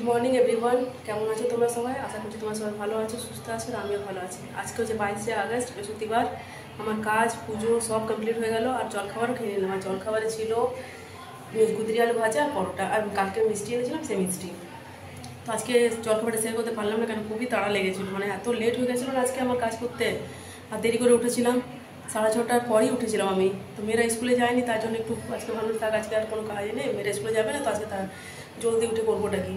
Morning everyone, কেমন আছো তোমরা সবাই? আশা করছি তোমরা সবাই ভালো আছো, সুস্থ আছো, আর আমিও ভালো আছি। আজকে হচ্ছে 22শে আগস্ট, বৃহস্পতিবার। আমার কাজ পুজো সব কমপ্লিট হয়ে গেল, আর জলখাবারও খেয়ে নিলাম। আর জলখাবারে ছিল কুদরি আলু ভাজা আর পরোটা, আর কালকে মিষ্টি এনেছিলাম, সেই মিষ্টি। তো আজকে জলখাবারটা শেয়ার করতে পারলাম না, কারণ খুবই তাড়া লেগেছিলো, মানে এত লেট হয়ে গেছিলো না আজকে আমার কাজ করতে। আর দেরি করে উঠেছিলাম, 6:30টার পরেই উঠেছিলাম আমি। তো মেয়েরা স্কুলে যায়নি, তার জন্য একটু আজকে ভালো থাক, আজকে আর কোনো কাজ নেই, মেয়েরা স্কুলে যাবে না, তো আজকে তার জলদি উঠে করবোটা কি।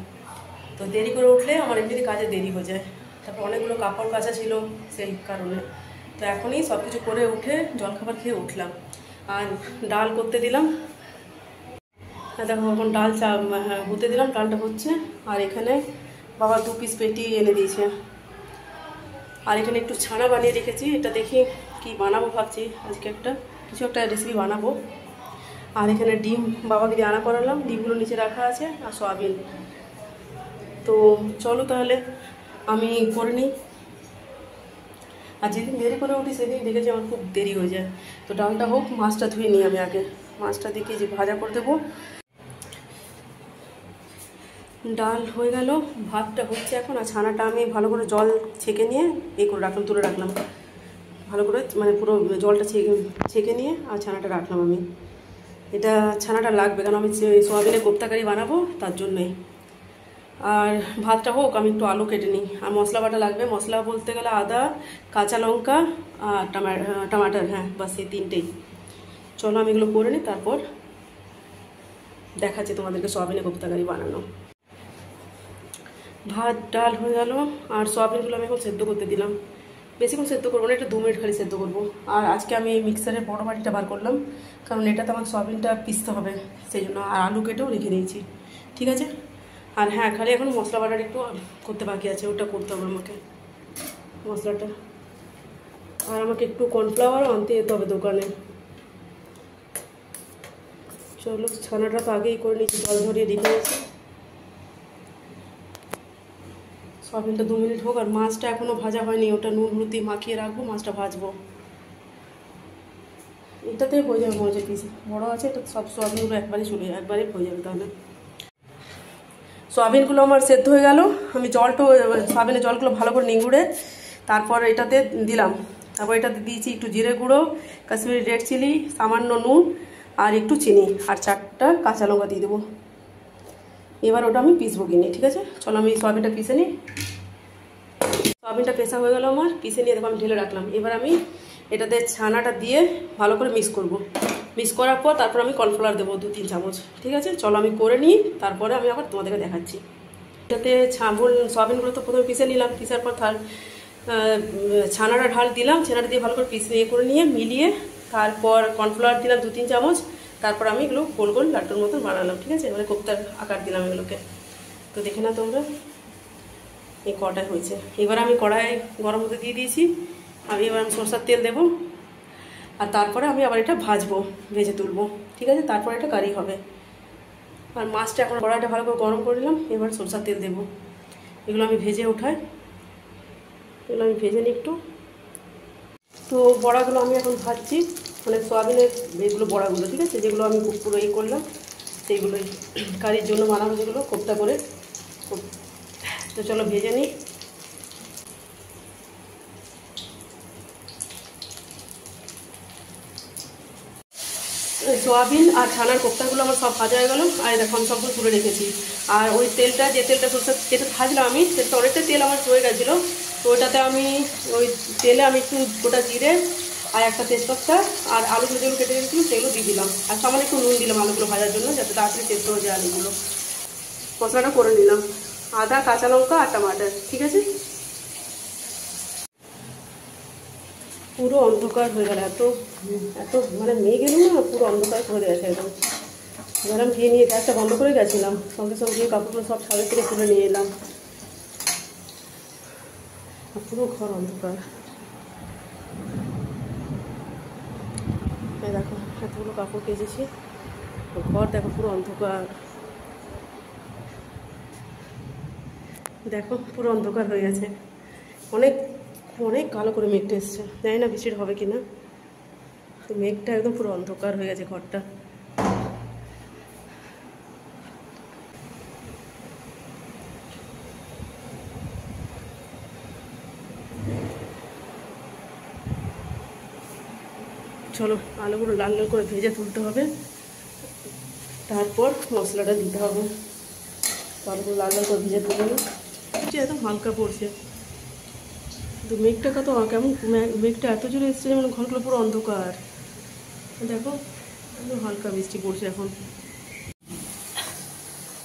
তো দেরি করে উঠলে আমার এমনিতে কাজে দেরি হয়ে যায়। তারপর অনেকগুলো কাপড় কাচা ছিল, সেই কারণে। তো এখনই সব কিছু করে উঠে জলখাবার খেয়ে উঠলাম, আর ডাল করতে দিলাম। দেখো এখন ডাল হতে দিলাম, ডালটা হচ্ছে। আর এখানে বাবা 2 পিস পেটি এনে দিয়েছে। আর এখানে একটু ছানা বানিয়ে রেখেছি, এটা দেখি কি বানাবো ভাবছি। আজকে কিছু একটা রেসিপি বানাবো। আর এখানে ডিম বাবাকে দিয়ে আনা করালাম, ডিমগুলো নিচে রাখা আছে, আর সয়াবিন। তো চলো তাহলে আমি করে নিই। আর যেদিন দেরি করে উঠি সেদিন দেখেছি আমার খুব দেরি হয়ে যায়। তো ডালটা হোক, মাছটা ধুয়ে নিই আমি আগে। মাছটা দেখে যে ভাজা করে দেবো। ডাল হয়ে গেল, ভাতটা হচ্ছে এখন। আর ছানাটা আমি ভালো করে জল ছেঁকে নিয়ে করে রাখলাম, তুলে রাখলাম ভালো করে, মানে পুরো জলটা ছেঁকে নিয়ে আর ছানাটা রাখলাম আমি। এটা ছানাটা লাগবে, কারণ আমি সোয়াবিনের কোপ্তাকারি বানাবো, তার জন্যই। আর ভাতটা হোক, আমি একটু আলু কেটে নিই। আর মশলা বাটা লাগবে। মশলা বলতে গেলে আদা, কাঁচা লঙ্কা আর টমাটার, হ্যাঁ বাস এই 3টেই। চলো আমি এগুলো করে নিই, তারপর দেখাচ্ছি তোমাদেরকে সোয়াবিনের কোপ্তাকারি বানানো। ভাত ডাল হয়ে গেল, আর সোয়াবিনগুলো আমি এখন সেদ্ধ করতে দিলাম। বেশিক্ষণ সেদ্ধ করবো না, এটা 2 মিনিট খালি সেদ্ধ করবো। আর আজকে আমি মিক্সারের বড় বাটিটা বার করলাম, কারণ এটাতে আমার সোয়াবিনটা পিসতে হবে, সেই জন্য। আর আলু কেটেও রেখে দিয়েছি, ঠিক আছে। আর হ্যাঁ, খালি এখন মশলা বাটার একটু করতে বাকি আছে, ওটা করতে হবে আমাকে, মশলাটা। আর আমাকে একটু কর্নফ্লাওয়ারও আনতে যেতে হবে দোকানে। চলো, ছানাটা তো আগেই করে নিয়েছি, জল ধরিয়ে রেখে দিয়েছি। সোয়াবিনটা 2 মিনিট হোক। আর মাছটা এখনও ভাজা হয়নি, ওটা নুন হলুদ দিয়ে মাখিয়ে রাখবো, মাছটা ভাজবো। এটাতে হয়ে যাবে মজা, পিস বড়ো আছে, এটা সব সোয়াবিনগুলো একবারে হয়ে যাবে তাহলে। সোয়াবিনগুলো আমার সেদ্ধ হয়ে গেল। আমি সোয়াবিনের জলগুলো ভালো করে নিংড়ে তারপর এটাতে দিলাম। তারপর এটাতে দিয়েছি একটু জিরে গুঁড়ো, কাশ্মীরি রেড চিলি, সামান্য নুন, আর একটু চিনি, আর 4টা কাঁচা লঙ্কা দিয়ে দেবো। এবার ওটা আমি পিসবো কিনে, ঠিক আছে। চলো আমি সোয়াবিনটা পিসে নিই। সোয়াবিনটা পেশা হয়ে গেল আমার, পিসে নিয়ে দেখো আমি ঢেলে রাখলাম। এবার আমি এটাতে ছানাটা দিয়ে ভালো করে মিক্স করব। মিক্স করার পর তারপর আমি কর্নফ্লাওয়ার দেবো 2-3 চামচ, ঠিক আছে। চলো আমি করে নিই, তারপরে আমি আবার তোমাদেরকে দেখাচ্ছি। এটাতে সোয়াবিনগুলো তো প্রথমে পিসে নিলাম, পিসার পর ছানাটা ঢাল দিলাম, ছানাটা দিয়ে ভালো করে করে নিয়ে মিলিয়ে, তারপর কর্নফ্লাওয়ার দিলাম 2-3 চামচ। তারপর আমি এগুলো গোল গোল লাড্ডুর মতন বানালাম, ঠিক আছে। মানে কোপ্তার আকার দিলাম এগুলোকে। তো দেখে না তোমরা এই কটাই হয়েছে। এবার আমি কড়াই গরম হতে দিয়ে দিয়েছি। এবার আমি সরষের তেল দেবো, আর তারপরে আমি আবার এটা ভেজে তুলবো, ঠিক আছে। তারপরে এটা কারি হবে। আর মাছটা এখন কড়াইটা ভালো করে গরম করে নিলাম, এবার সরষের তেল দেবো। এগুলো আমি ভেজে উঠাই, এগুলো আমি ভেজে নিই একটু। তো বড়াগুলো আমি এখন ভাজছি, মানে সোয়াবিনের এগুলো বড়াগুলো, ঠিক আছে, যেগুলো আমি পুরো করলাম, সেইগুলোই কারির জন্য বানাবো, যেগুলো কোপ্তা করে। তো চলো ভেজে নিই। সোয়াবিন আর ছানার কোপ্তাগুলো আমার সব ভাজা হয়ে গেল। আর দেখো আমি সবগুলো তুলে রেখেছি। আর ওই তেলটা, যেটা ভাজলাম আমি, সেটা অনেকটা তেল আমার হয়ে গেছিলো। তো ওইটাতে ওই তেলে আমি একটু গোটা জিরে আর একটা তেজপাতা আর আলুগুলো যেগুলো কেটে রেখেছিলাম সেগুলো দিয়ে দিলাম। আর সামান্য একটু নুন দিলাম আলুগুলো ভাজার জন্য, যাতে তাড়াতাড়ি সেদ্ধ হয়ে যায় আলুগুলো। মশলাটা করে নিলাম, আদা, কাঁচা লঙ্কা আর টমাটার, ঠিক আছে। পুরো অন্ধকার হয়ে গেল, এত মানে মেঘ এলো না, পুরো অন্ধকার করে গেছে একদম। এবার আমি নিয়ে গ্যাসটা বন্ধ করে গেছিলাম, সঙ্গে সঙ্গে গিয়ে কাপড়গুলো সব ছাদের থেকে তুলে নিয়ে এলাম। পুরো ঘর অন্ধকার। দেখো এতগুলো কাপড় কেচেছি, ঘর দেখো পুরো অন্ধকার। দেখো পুরো অন্ধকার হয়ে গেছে, অনেক অনেক কালো করে মেঘটা এসছে, জানি না বৃষ্টির হবে কিনা। তো মেঘটা একদম পুরো অন্ধকার হয়ে গেছে ঘরটা। চলো আলুগুলো লাল লাল করে ভেজে তুলতে হবে, তারপর মশলাটা দিতে হবে। আলুগুলো লাল লাল করে ভেজে তুলে নিই। একদম হালকা পড়ছে, কিন্তু মেঘটা কত কেমন, মেঘটা এত জোরে এসছে যেমন ঘরগুলো পুরো অন্ধকার। দেখো একদম হালকা বৃষ্টি পড়ছে এখন।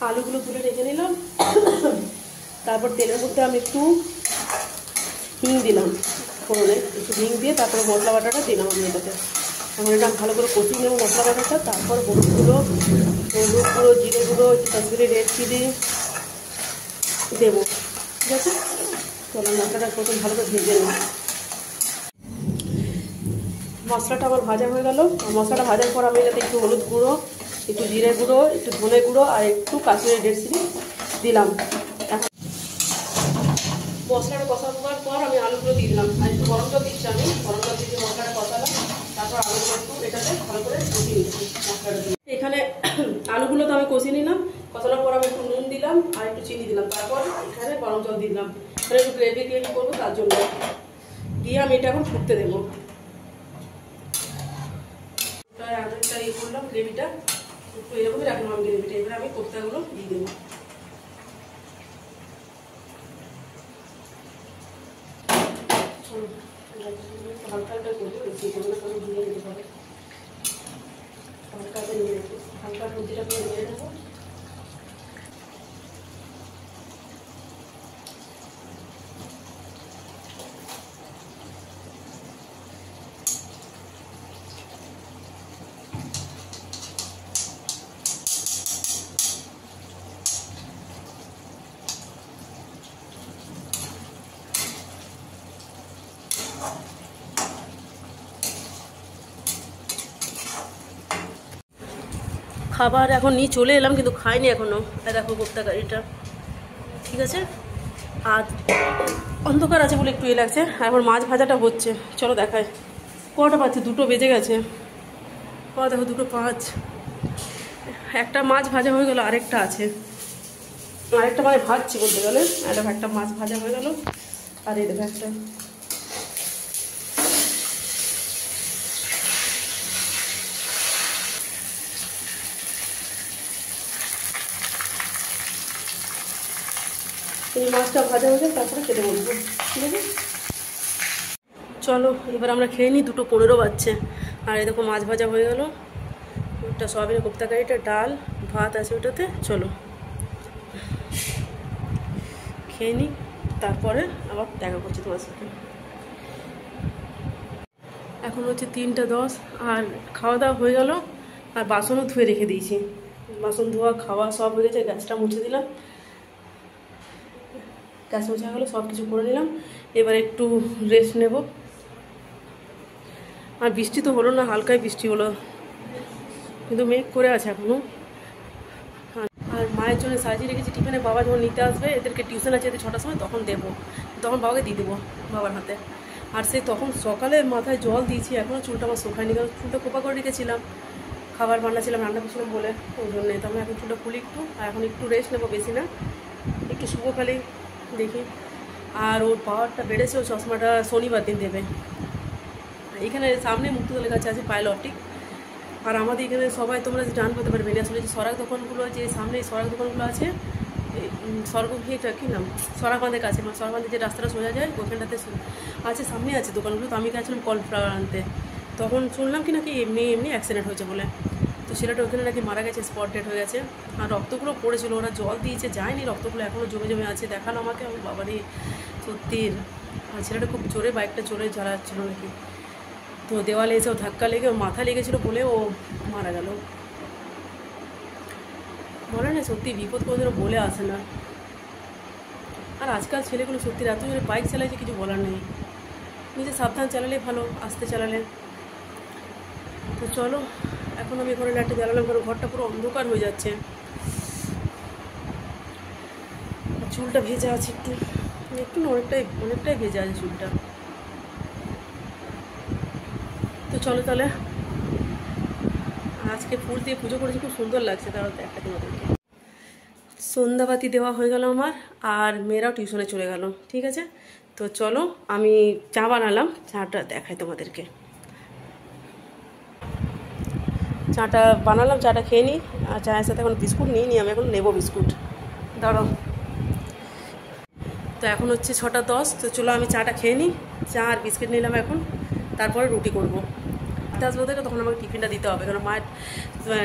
আলুগুলো তুলে রেখে নিলাম, তারপর তেলের মধ্যে আমি একটু হিং দিলাম, ফোড়নে একটু হিং দিয়ে তারপরে মশলা বাটাটা দিলাম আমি এটাতে। এখন এটা ভালো করে কষিয়ে নেবো মশলা বাটাটা, তারপর হলুদ গুঁড়ো, জিরে গুঁড়ো, একটু কাশ্মীরি রেড চিলি দেবো, ঠিক আছে। চলো মশলাটা প্রথম ভালো করে ভেজে নেব। মশলাটা আমার ভাজা হয়ে গেল। মশলাটা ভাজার পর আমি এটাতে একটু হলুদ গুঁড়ো, একটু জিরে গুঁড়ো, একটু ধনে গুঁড়ো আর একটু কাশ্মীরি রেড চিলি দিলাম। এখন মশলাটা কষানোর পর আমি আলুগুলো দিয়ে দিলাম, আর একটু গরম জল দিচ্ছি আমি। গরম জল দিয়ে মশলাটা কষালাম, তারপর আলুগুলো একটু এটাতে ভালো করে কষিয়ে নিচ্ছি মশলাটা দিয়ে। এখানে আলুগুলো তো আমি কষিয়ে নিলাম, কষানোর পর আমি একটু নুন দিলাম আর একটু চিনি দিলাম, তারপর এখানে গরম জল দিলাম, এখানে একটু গ্রেভি করবো তার জন্য। দিয়ে আমি এটা এখন ফুটতে দেবো। আলুটা ইয়ে করলাম, গ্রেভিটা একটু এরকমই রাখলাম আমি গ্রেভিটা। এবার আমি কোপ্তাগুলো দিয়ে দেবো। হালকা হালকা করবো, বেশি করবো না, কারণ ধুয়ে নিতে হবে। হালকা হালকা নিয়ে নেবো, হালকা সবজিটা করে নিয়ে নেবো। খাবার এখন নিয়ে চলে এলাম, কিন্তু খাইনি এখনো। দেখো কোপ্তা কারিটা, ঠিক আছে। আর অন্ধকার আছে বলে একটু লাগছে। আর এখন মাছ ভাজাটা হচ্ছে, চলো দেখায়। কটা পাচ্ছে? 2টো বেজে গেছে। দেখো 2:05। একটা মাছ ভাজা হয়ে গেল, আরেকটা আছে, আরেকটা মানে ভাজছি বলতে গেলে। দেখো একটা মাছ ভাজা হয়ে গেল, আর এই দেখো একটা। এই মাছটা ভাজা হয়ে যায়, তারপরে খেতে বলবো, ঠিক আছে। চলো এবার আমরা খেয়ে নিই। 2:15 বাজছে। আর এই দেখো মাছ ভাজা হয়ে গেল, ওটা সয়াবিনের কোপ্তা কারিটা, ডাল ভাত আছে ওটাতে। চলো খেয়ে নিই, তারপরে আবার দেখা করছি তোমার সাথে। এখন হচ্ছে 3:10, আর খাওয়া দাওয়া হয়ে গেল। আর বাসনও ধুয়ে রেখে দিয়েছি, বাসন ধোয়া খাওয়া সব হয়ে গেছে। গ্যাসটা মুছে দিলাম, গ্যাস মোছা গেলো, সব কিছু করে নিলাম। এবার একটু রেস্ট নেব। আর বৃষ্টি তো হলো না, হালকাই বৃষ্টি হলো, কিন্তু মেঘ করে আছে এখনো। আর মায়ের জন্য সাজিয়ে রেখেছি টিফিনে। বাবা যখন নিতে আসবে, এদেরকে টিউশন আছে এদের 6টার সময়, তখন দেবো, তখন বাবাকে দিয়ে দেবো বাবার হাতে। আর সে তখন সকালে মাথায় জল দিয়েছি, এখনও চুলটা আমার শুকায়নি, কারণ চুলটা খোপা করে রেখেছিলাম, খাবার বানাচ্ছিলাম, রান্না করছিলাম বলে, ওই জন্যে। তো আমি এখন চুলটা খুলি একটু, আর এখন একটু রেস্ট নেবো, বেশি না, একটু শুভ খালি দেখি। আর ওর পাওয়ারটা বেড়েছে, ও চশমাটা শনিবার দিন দেবে। এখানে সামনে মুক্ততলা কাছে আছে পায়েল অপটিক। আর আমাদের এখানে সবাই তোমরা জানতে হতে পারবে না, শুনেছি সরাক দোকানগুলো, যে সামনে সরাক দোকানগুলো আছে, স্বর্গটা কী নাম, সরাকবাঁধের কাছে, মানে সরাকবাঁধের যে রাস্তাটা সোজা যায় ওখানটাতে আছে, সামনে আছে দোকানগুলো। তো আমি গেছিলাম কর্নফ্লাওয়ার আনতে, তখন শুনলাম কি নাকি এমনি অ্যাক্সিডেন্ট হয়েছে বলে। তো ছেলেটা ওখানে নাকি মারা গেছে, স্পট ডেড হয়ে গেছে। আর রক্তগুলো পড়েছিল, ওরা জল দিয়েছে, যায়নি, রক্তগুলো এখনও জমে জমে আছে। দেখানো আমাকে, আমার বাবারই সত্যি। আর ছেলেটা খুব জোরে বাইকটা জোরে চালাচ্ছিল নাকি, তো দেওয়ালে এসেও ধাক্কা লেগে ওর মাথা লেগেছিলো বলে ও মারা গেল। বলে না সত্যি, বিপদ কোনোদিনও বলে আসে না। আর আজকাল ছেলেগুলো সত্যি এত জোরে বাইক চালাইছে, কিছু বলার নেই। নিজে সাবধান চালালে ভালো, আস্তে চালালে। তো চলো এখন আমি ঘরে লাইটটা জ্বালালাম, কারণ ঘরটা পুরো অন্ধকার হয়ে যাচ্ছে। চুলটা ভেজা আছে একটু, একটু না, অনেকটাই ভেজা আছে চুলটা। তো চলো তাহলে, আজকে ফুল দিয়ে পুজো করেছি, খুব সুন্দর লাগছে। তারা দেখা তোমাদেরকে সন্ধ্যাবাতি দেওয়া হয়ে গেল আমার, আর মেয়েরাও টিউশনে চলে গেল, ঠিক আছে। তো চলো আমি চা বানালাম, চাটা দেখাই তোমাদেরকে। চাটা বানালাম, চাটা খেয়ে নিই। আর চায়ের সাথে এখন বিস্কুট নিই নি, আমি এখন নেবো বিস্কুট। দাঁড়াও। তো এখন হচ্ছে 6:10, তো চলো আমি চাটা খেয়ে নিই। চা আর বিস্কিট নিলাম এখন, তারপরে রুটি করবো। আসবো থেকে তখন আমাকে টিফিনটা দিতে হবে, কারণ মায়ের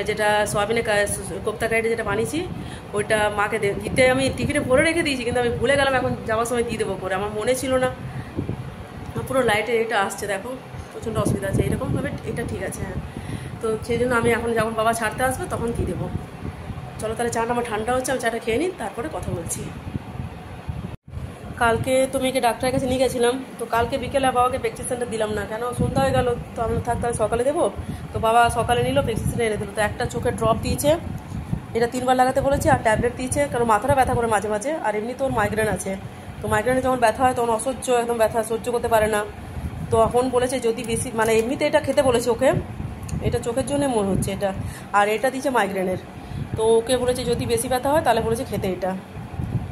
যেটা সয়াবিনের কোপ্তা কারিটা যেটা বানিয়েছি ওইটা মাকে দিতে আমি টিফিনে ভরে রেখে দিয়েছি, কিন্তু আমি ভুলে গেলাম এখন যাওয়ার সময় দিয়ে দেবো করে, আমার মনে ছিল না। পুরো লাইটের এটা আসছে, দেখো প্রচণ্ড অসুবিধা আছে। এইরকমভাবে এটা ঠিক আছে, হ্যাঁ। তো সেই জন্য আমি এখন যখন বাবা ছাড়তে আসবে তখন দিয়ে দেবো। চলো তাহলে চাটা আমার ঠান্ডা হচ্ছে, আমি চাটা খেয়ে নিই, তারপরে কথা বলছি। কালকে তো মেয়েকে ডাক্তারের কাছে নিয়ে গেছিলাম, তো কালকে বিকেলে বাবাকে প্রেসক্রিপশনটা দিলাম না, কেন সন্ধ্যা হয়ে গেল, তো আমি থাক তাহলে সকালে দেবো। তো বাবা সকালে নিল, প্রেসক্রিপশন এনে দিল। তো একটা চোখের ড্রপ দিয়েছে, এটা 3 বার লাগাতে বলেছে, আর ট্যাবলেট দিয়েছে, কারণ মাথাটা ব্যথা করে মাঝে মাঝে, আর এমনি তোর মাইগ্রেন আছে। তো মাইগ্রেনে যখন ব্যথা হয় তখন অসহ্য একদম ব্যথা সহ্য করতে পারে না। তো এখন বলেছে যদি বেশি মানে এমনিতে এটা খেতে বলেছে ওকে, এটা চোখের জন্য মনে হচ্ছে এটা, আর এটা দিয়েছে মাইগ্রেনের। তো ওকে বলেছে যদি বেশি ব্যথা হয় তাহলে বলেছে খেতে এটা,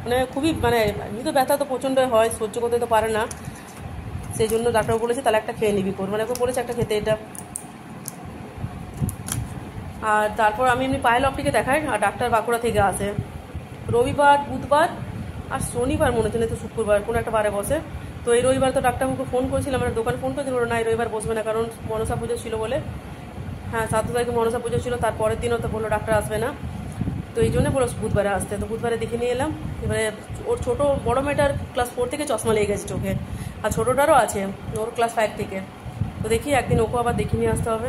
মানে খুবই মানে এমনি তো ব্যথা তো প্রচণ্ড হয়, সহ্য করতে তো পারে না, সেই জন্য ডাক্তার বলেছে তাহলে একটা খেয়ে নিবি করে, মানে ওকে বলেছে একটা খেতে এটা। আর তারপর আমি এমনি পায়েল অপটিকে দেখাই, আর ডাক্তার বাঁকুড়া থেকে আসে রবিবার, বুধবার আর শনিবার মনে হচ্ছে, না তো শুক্রবার কোনো একটা বারে বসে। তো এই রবিবার তো ডাক্তারবাবুকে ফোন করেছিলাম, আমার দোকানে ফোন করেছিল, না এই রবিবার বসবে না, কারণ মনসা পুজো ছিল বলে। হ্যাঁ 7 তারিখে মনসা পুজো ছিল, তারপরের দিনও তো বললো ডাক্তার আসবে না, তো এই জন্য বলো বুধবারে আসতে। তো বুধবারে দেখে নিয়ে এলাম। এবারে ওর ছোটো বড়ো মেয়েটার ক্লাস 4 থেকে চশমা লেগে গেছে চোখে, আর ছোটোটারও আছে, ওর ক্লাস 5 থেকে। তো দেখি একদিন ওকে আবার দেখে নিয়ে আসতে হবে।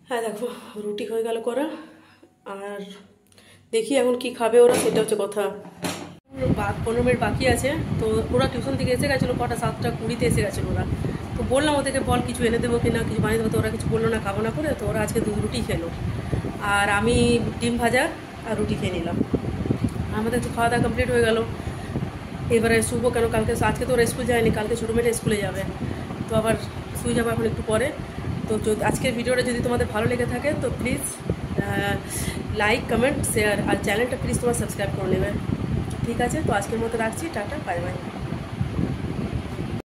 হ্যাঁ দেখো রুটি হয়ে গেল করা, আর দেখি এখন কি খাবে ওরা, সেটা হচ্ছে কথা। 15 মিনিট বাকি আছে, তো ওরা টিউশন থেকে এসে গেছিলো কটা 7:20 এসে গেছিলো ওরা। তো বললাম ওদেরকে বল কিছু এনে দেবো কিনা, কিছু বানিয়ে দেবো, তো ওরা কিছু বললো না, খাবো না করে। তো ওরা আজকে 2 রুটি খেলো, আর আমি ডিম ভাজা আর রুটি খেয়ে নিলাম। আমাদের তো খাওয়া দাওয়া কমপ্লিট হয়ে গেল। এবারে শুবো, কেন কালকে আজকে তো ওরা স্কুল যায়নি, কালকে ছোটো মেয়েটা স্কুলে যাবে, তো আবার শুয়ে যাবো এখন একটু পরে। তো আজকের ভিডিওটা যদি তোমাদের ভালো লেগে থাকে তো প্লিজ লাইক, কমেন্ট, শেয়ার, আর চ্যানেলটা প্লিজ তোমরা সাবস্ক্রাইব করে নেবে। ঠিক আছে, তো আজকের মতো রাখছি, টাটা, বাই বাই।